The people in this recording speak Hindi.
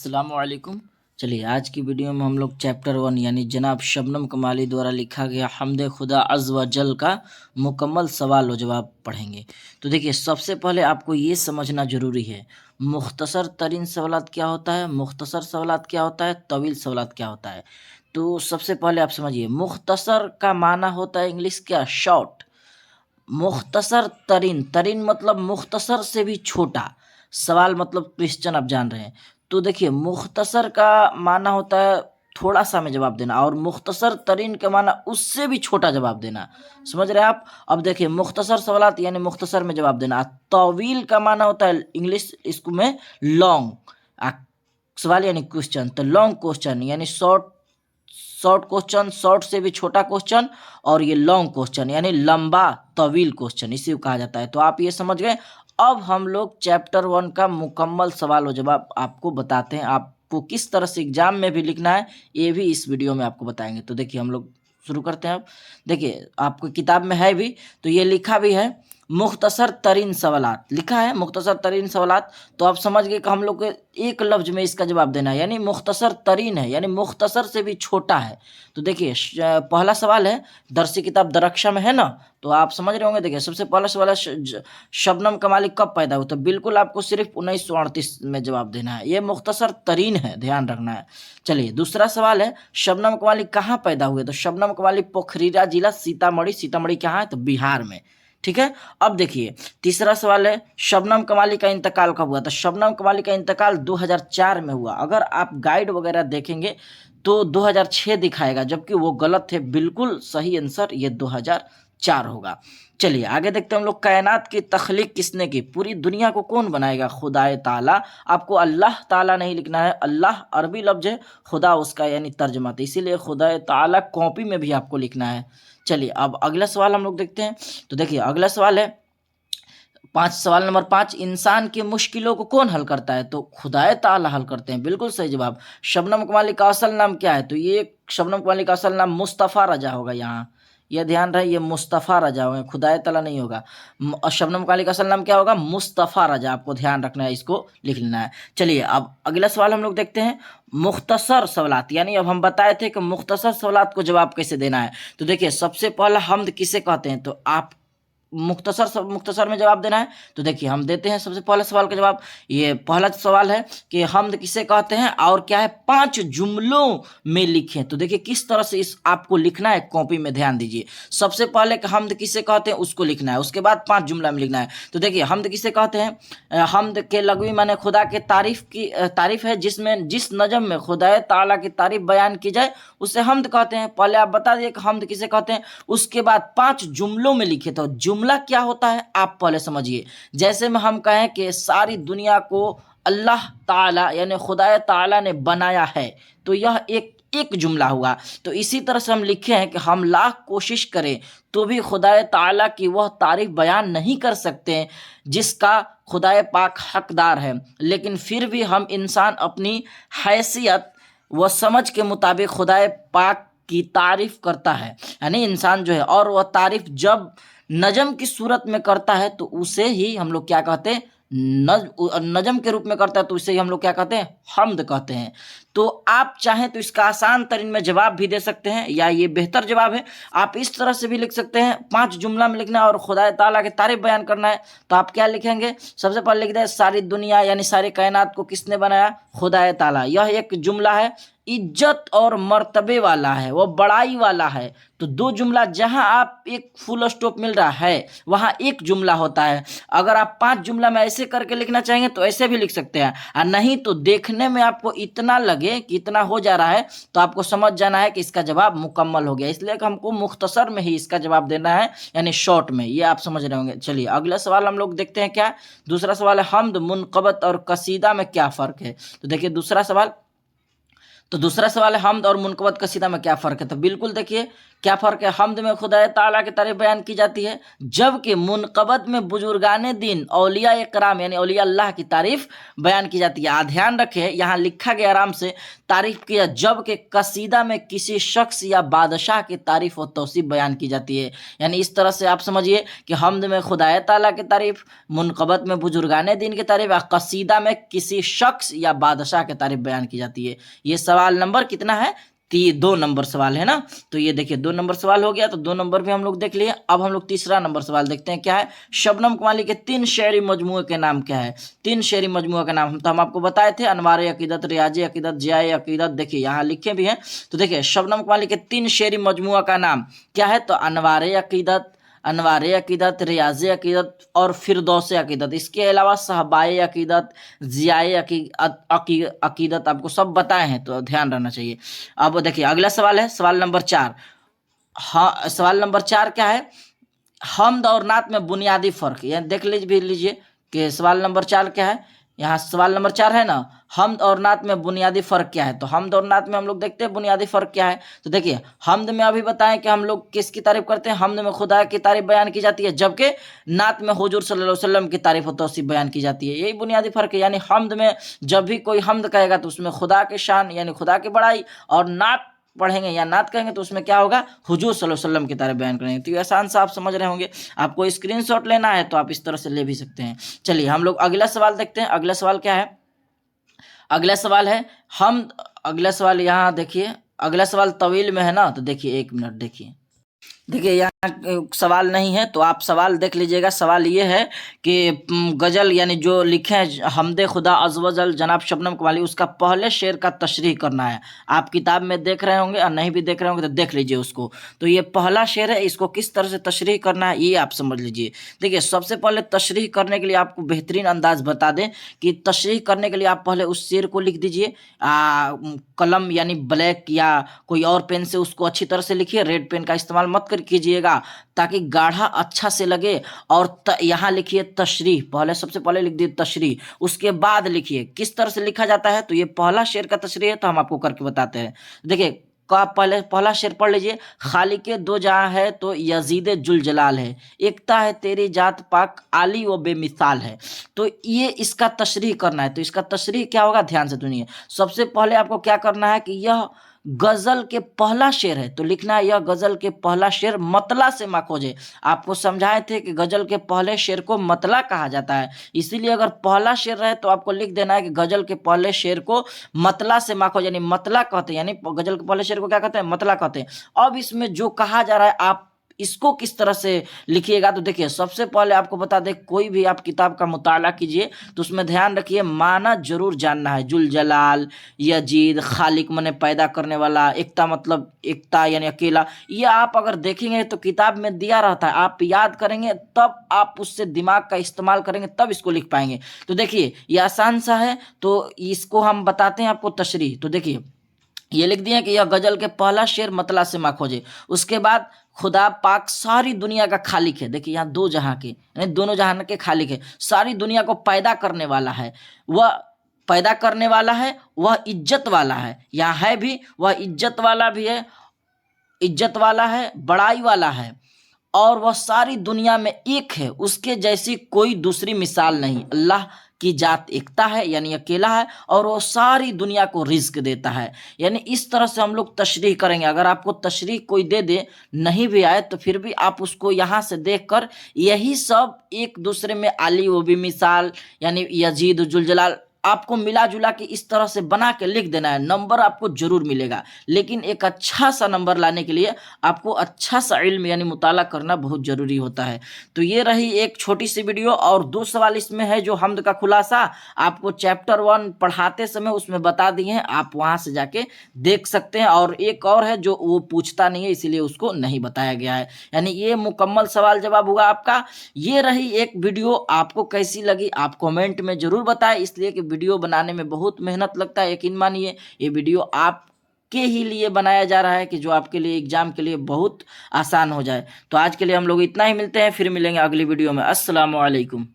अस्सलामुअलैकुम। चलिए आज की वीडियो में हम लोग चैप्टर 1 यानी जनाब शबनम कमाली द्वारा लिखा गया हम्द खुदा अज़्ज़ व जल का मुकम्मल सवाल व जवाब पढ़ेंगे। तो देखिए सबसे पहले आपको ये समझना ज़रूरी है मुख्तसर तरीन सवालात क्या होता है, मुख्तसर सवालात क्या होता है, तवील सवालात क्या होता है। तो सबसे पहले आप समझिए मुख्तसर का माना होता है इंग्लिश क्या, शॉर्ट। मुख्तसर तरीन, तरीन मतलब मुख्तसर से भी छोटा। सवाल मतलब क्वेश्चन आप जान रहे हैं। तो देखिए मुख्तसर का माना होता है थोड़ा सा में जवाब देना और मुख्तसर तरीन का माना उससे भी छोटा जवाब देना। समझ रहे हैं आप। अब देखिए मुख्तसर सवालात यानी मुख्तसर में जवाब देना। तवील का माना होता है इंग्लिश इसको में लॉन्ग। सवाल यानी क्वेश्चन, तो लॉन्ग क्वेश्चन यानी शॉर्ट, शॉर्ट क्वेश्चन, शॉर्ट से भी छोटा क्वेश्चन, और ये लॉन्ग क्वेश्चन यानी लंबा तवील क्वेश्चन, इसी को कहा जाता है। तो आप ये समझ गए। अब हम लोग चैप्टर 1 का मुकम्मल सवाल और जवाब आपको बताते हैं। आपको किस तरह से एग्जाम में भी लिखना है ये भी इस वीडियो में आपको बताएंगे। तो देखिए हम लोग शुरू करते हैं। अब देखिए आपको किताब में है भी, तो ये लिखा भी है मुख्तसर तरीन सवालात, लिखा है मुख्तसर तरीन सवालात। तो आप समझ गए कि हम लोग को एक लफ्ज में इसका जवाब देना है, यानी मुख्तसर तरीन है यानी मुख्तसर से भी छोटा है। तो देखिए पहला सवाल है, दरसी किताब दरक्षा में है ना, तो आप समझ रहे होंगे। देखिए सबसे पहला सवाल है शबनम कमाली कब पैदा हुई, तो बिल्कुल आपको सिर्फ 1938 में जवाब देना है। ये मुख्तसर तरीन है, ध्यान रखना है। चलिए दूसरा सवाल है शबनम कमाली कहाँ पैदा हुए, तो शबनम कमाली पोखरीरा जिला सीतामढ़ी, सीतामढ़ी कहाँ है तो बिहार में, ठीक है। अब देखिए तीसरा सवाल है शबनम कमाली का इंतकाल कब हुआ, तो शबनम कमाली का इंतकाल 2004 में हुआ। अगर आप गाइड वगैरह देखेंगे तो 2006 दिखाएगा, जबकि वो गलत है। बिल्कुल सही आंसर ये 2004 होगा। चलिए आगे देखते हैं हम लोग, कायनात की तख्लीक किसने की, पूरी दुनिया को कौन बनाएगा, खुदाए ताला। आपको अल्लाह ताला नहीं लिखना है, अल्लाह अरबी लफ्ज है, खुदा उसका यानी तर्जमा, तो इसीलिए खुदाए ताला कॉपी में भी आपको लिखना है। चलिए अब अगला सवाल हम लोग देखते हैं। तो देखिए अगला सवाल है सवाल नंबर 5, इंसान की मुश्किलों को कौन हल करता है, तो खुदाए ताला हल करते हैं। बिल्कुल सही जवाब। शबनम कमाली का असल नाम क्या है, तो ये शबनम कमाली का असल नाम मुस्तफ़ा रजा होगा। यहाँ यह ध्यान रहे, ये मुस्तफ़ा रजा होगा, खुदाए ताला नहीं होगा। शबनम कमाली का असल नाम क्या होगा, मुस्तफ़ा रजा, आपको ध्यान रखना है, इसको लिख लेना है। चलिए अब अगला सवाल हम लोग देखते हैं, मुख्तसर सवालात, यानी अब हम बताए थे कि मुख्तसर सवालात को जवाब कैसे देना है। तो देखिए सबसे पहला हमद किसे कहते हैं, तो आप मुख्तसर में जवाब देना है। तो देखिए हम देते हैं सबसे पहले सवाल का जवाब। ये पहला सवाल है कि हमद किसे कहते हैं और क्या है, 5 जुमलों में लिखें। तो देखिए किस तरह से इस आपको लिखना है, कॉपी में ध्यान दीजिए। सबसे पहले कि हमद किसे कहते हैं उसको लिखना है, उसके बाद 5 जुमला में लिखना है। तो देखिए हमद किसे कहते हैं, हमद के लगवी माने खुदा के तारीफ है, जिसमें जिस नज़म में खुदा ताला की तारीफ बयान की जाए उसे हमद कहते हैं। पहले आप बता दिए कि हमद किसे कहते हैं, उसके बाद 5 जुमलों में लिखे। तो जुमला क्या होता है आप पहले समझिए। जैसे में हम कहें कि सारी दुनिया को अल्लाह ताला यानी खुदा ताला ने बनाया है, तो यह एक जुमला हुआ। तो इसी तरह से हम लिखे हैं कि हम लाख कोशिश करें तो भी खुदा ताला की वह तारीफ बयान नहीं कर सकते जिसका खुदा पाक हकदार है, लेकिन फिर भी हम इंसान अपनी हैसियत व समझ के मुताबिक खुदा पाक की तारीफ करता है। यानी इंसान जो है, और वह तारीफ जब नजम की सूरत में करता है तो उसे ही हम लोग क्या कहते हैं, नजम के रूप में करता है तो उसे ही हम लोग क्या कहते हैं, हम्द कहते हैं। तो आप चाहें तो इसका आसान तरीन में जवाब भी दे सकते हैं, या ये बेहतर जवाब है, आप इस तरह से भी लिख सकते हैं। 5 जुमला में लिखना है और खुदा ताला की तारीफ बयान करना है। तो आप क्या लिखेंगे, सबसे पहले लिख दें सारी दुनिया यानी सारी कायनात को किसने बनाया, खुदा ताला। यह एक जुमला है, इज्जत और मर्तबे वाला है, वो बड़ाई वाला है। तो 2 जुमला, जहां आप एक फुल स्टॉप मिल रहा है वहां एक जुमला होता है। अगर आप 5 जुमला में ऐसे करके लिखना चाहेंगे तो ऐसे भी लिख सकते हैं, और नहीं तो देखने में आपको इतना लगे कि इतना हो जा रहा है तो आपको समझ जाना है कि इसका जवाब मुकम्मल हो गया। इसलिए कि हमको मुख्तसर में ही इसका जवाब देना है, यानी शॉर्ट में। ये आप समझ रहे होंगे। चलिए अगला सवाल हम लोग देखते हैं। क्या दूसरा सवाल है, हमद मुनक़बत और कसीदा में क्या फ़र्क है। तो देखिए दूसरा सवाल है हमद और मुनक़बत कसीदा में क्या फ़र्क है। तो बिल्कुल देखिए क्या फ़र्क है? हम्द में खुदा ताला की तारीफ बयान की जाती है, जबकि मुनक़बत में बुजुर्गाने दिन औलिया इकराम यानी औलिया अल्लाह की तारीफ बयान की जाती है। ध्यान रखें, यहाँ लिखा गया आराम से तारीफ किया, जबकि कसीदा में किसी शख्स या बादशाह की तारीफ और तौसीफ बयान की जाती है। यानी इस तरह से आप समझिए कि हम्द में खुदा ताला की तारीफ, मुनक़बत में बुजुर्गाने दिन की तारीफ और कसीदा में किसी शख्स या बादशाह की तारीफ बयान की जाती है। ये सवाल नंबर कितना है? 2 नंबर सवाल है ना। तो ये देखिए 2 नंबर सवाल हो गया, तो 2 नंबर भी हम लोग देख लिए। अब हम लोग तीसरा नंबर सवाल देखते हैं, क्या है? शबनम कमाली के 3 शेरी मजमूए के नाम क्या है? 3 शेरी मजमूए का नाम तो हम आपको बताए थे, अनवार अकीदत, रियाज अकीदत, जियाए अकीदत। देखिए यहाँ लिखे भी हैं। तो देखिए शबनम कमाली के 3 शेरी मजमूआ का नाम क्या है? तो अनवार अकीदत, अनवार अकीदत, रियाज अकीदत और फिरदौस अकीदत। इसके अलावा सहबाए अकीदत, जियाए अकीदत आपको सब बताए हैं, तो ध्यान रहना चाहिए। अब देखिए अगला सवाल है, सवाल नंबर 4। हाँ, सवाल नंबर 4 क्या है? हम्द और नात में बुनियादी फर्क। ये देख लीजिए कि सवाल नंबर 4 क्या है। यहाँ सवाल नंबर 4 है ना, हम्द और नात में बुनियादी फर्क क्या है? तो हम्द और नात में हम लोग देखते हैं बुनियादी फर्क क्या है। तो देखिए हम्द में अभी बताएं कि हम लोग किसकी तारीफ करते हैं? हम्द में खुदा की तारीफ बयान की जाती है, जबकि नात में हुजूर सल्लल्लाहु अलैहि वसल्लम की तारीफ और तौसीफ बयान की जाती है। यही बुनियादी फर्क है। यानी हम्द में जब भी कोई हम्द कहेगा तो उसमें खुदा की शान यानी खुदा की बड़ाई, और नात पढ़ेंगे या नात कहेंगे तो उसमें क्या होगा? हुजूर सल्लल्लाहु अलैहि वसल्लम की तारीफ बयान करेंगे। तो ये आसान सा आप समझ रहे होंगे। आपको स्क्रीनशॉट लेना है तो आप इस तरह से ले भी सकते हैं। चलिए हम लोग अगला सवाल देखते हैं। अगला सवाल क्या है? अगला सवाल है अगला सवाल यहाँ देखिए, अगला सवाल तवील में है ना, तो देखिए 1 मिनट देखिए यहाँ सवाल नहीं है, तो आप सवाल देख लीजिएगा। सवाल ये है कि गज़ल यानी जो लिखे हैं हमदे खुदा अज़्वजल जनाब शबनम कमाली, उसका पहले शेर का तशरीह करना है। आप किताब में देख रहे होंगे और नहीं भी देख रहे होंगे तो देख लीजिए उसको। तो ये पहला शेर है, इसको किस तरह से तशरीह करना है ये आप समझ लीजिए। देखिए सबसे पहले तशरीह करने के लिए आपको बेहतरीन अंदाज बता दें कि तशरीह करने के लिए आप पहले उस शेर को लिख दीजिए। कलम यानी ब्लैक या कोई और पेन से उसको अच्छी तरह से लिखिए, रेड पेन का इस्तेमाल मत कीजिएगा ताकि गाढ़ा अच्छा से लगे। और यहाँ लिखिए तशरीह, सबसे पहले लिख दिए तशरीह, उसके बाद लिखिए किस तरह से लिखा जाता है। तो ये पहला शेर का तशरीह है, तो हम आपको करके बताते हैं। देखिए पहला शेर पढ़ लीजिए। खालिके दो जहां है तो यजीद जुल जलाल है, एकता है तेरी जात पाक आली व बेमिसाल है। तो ये इसका तशरीह करना है। तो इसका तशरीह क्या होगा, ध्यान से सुनिए। सबसे पहले आपको क्या करना है कि यह गजल के पहला शेर है, तो लिखना है यह गजल के पहला शेर मतला से माखोजे। आपको समझाए थे कि गजल के पहले शेर को मतला कहा जाता है, इसीलिए अगर पहला शेर रहे तो आपको लिख देना है कि गजल के पहले शेर को मतला से माखोज यानी मतला कहते हैं, यानी गजल के पहले शेर को क्या कहते हैं? मतला कहते हैं। अब इसमें जो कहा जा रहा है आप इसको किस तरह से लिखिएगा। तो देखिए सबसे पहले आपको बता दें, कोई भी आप किताब का मुताला कीजिए तो उसमें ध्यान रखिए माना जरूर जानना है। जुल जलाल, यजीद, खालिक मने पैदा करने वाला, एकता मतलब एकता यानी अकेला। ये आप अगर देखेंगे तो किताब में दिया रहता है, आप याद करेंगे तब आप उससे दिमाग का इस्तेमाल करेंगे तब इसको लिख पाएंगे। तो देखिए ये आसान सा है, तो इसको हम बताते हैं आपको तशरीह। तो देखिए ये लिख दिया कि यह गजल के पहला शेर मतला से माखोजे। उसके बाद खुदा पाक सारी दुनिया का खालिक है। देखिए यहाँ 2 जहां के यानी दोनों जहां के खालिक है, सारी दुनिया को पैदा करने वाला है, वह पैदा करने वाला है, वह इज्जत वाला है। यहाँ है भी, वह इज्जत वाला भी है, इज्जत वाला है, बड़ाई वाला है, और वह सारी दुनिया में एक है, उसके जैसी कोई दूसरी मिसाल नहीं। अल्लाह की जात एकता है यानी अकेला है, और वो सारी दुनिया को रिज्क देता है। यानी इस तरह से हम लोग तशरीह करेंगे। अगर आपको तशरीह कोई दे दे नहीं भी आए तो फिर भी आप उसको यहाँ से देखकर यही सब एक दूसरे में आली वो भी मिसाल यानी यजीद जुल जलाल आपको मिला जुला के इस तरह से बना के लिख देना है। नंबर आपको जरूर मिलेगा, लेकिन एक अच्छा सा नंबर लाने के लिए आपको अच्छा सा इल्म यानी मुताला करना बहुत ज़रूरी होता है। तो ये रही एक छोटी सी वीडियो, और 2 सवाल इसमें है जो हमद का खुलासा आपको चैप्टर 1 पढ़ाते समय उसमें बता दिए हैं, आप वहाँ से जाके देख सकते हैं। और एक और है जो वो पूछता नहीं है इसीलिए उसको नहीं बताया गया है। यानी ये मुकम्मल सवाल जवाब हुआ आपका। ये रही एक वीडियो, आपको कैसी लगी आप कमेंट में ज़रूर बताएं, इसलिए कि वीडियो बनाने में बहुत मेहनत लगता है। यकीन मानिए ये वीडियो आपके ही लिए बनाया जा रहा है कि जो आपके लिए एग्जाम के लिए बहुत आसान हो जाए। तो आज के लिए हम लोग इतना ही, मिलते हैं फिर मिलेंगे अगली वीडियो में। अस्सलाम वालेकुम।